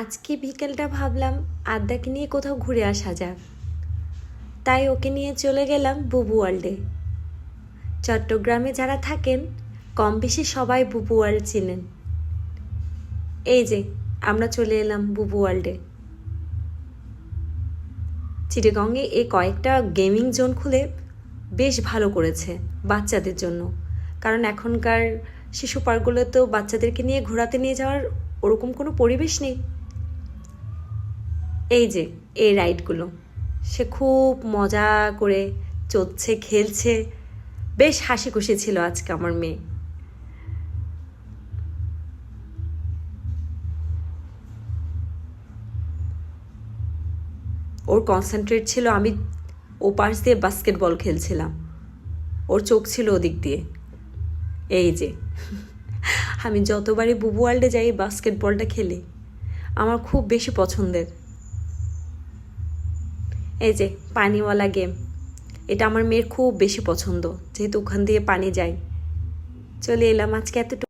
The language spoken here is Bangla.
আজকে বিকেলটা ভাবলাম আদ্যাকে নিয়ে কোথাও ঘুরে আসা যাক, তাই ওকে নিয়ে চলে গেলাম বুবু ওয়ার্ল্ডে। চট্টগ্রামে যারা থাকেন কম বেশি সবাই বুবু ওয়ার্ল্ড চিনেন। এই যে আমরা চলে এলাম বুবু ওয়ার্ল্ডে। চিটাগংয়ে এই কয়েকটা গেমিং জোন খুলে বেশ ভালো করেছে বাচ্চাদের জন্য, কারণ এখনকার শিশু পার্কগুলোতেও বাচ্চাদেরকে নিয়ে ঘোরাতে নিয়ে যাওয়ার ওরকম কোনো পরিবেশ নেই। এই যে এই রাইডগুলো, সে খুব মজা করে চড়ছে, খেলছে, বেশ হাসি খুশি ছিল আজকে আমার মেয়ে। ওর কনসেন্ট্রেট ছিল আমি ও পাশ দিয়ে বাস্কেটবল খেলছিলাম, ওর চোখ ছিল ওদিক দিয়ে। এই যে আমি যতবারই বুবু ওয়ার্ল্ডে যাই বাস্কেটবলটা খেলি, আমার খুব বেশি পছন্দের। এই যে পানিওয়ালা গেম, এটা আমার মেয়ের খুব বেশি পছন্দ, যেহেতু ওখান দিয়ে পানি যায়। চলে এলাম আজকে এতটুকু।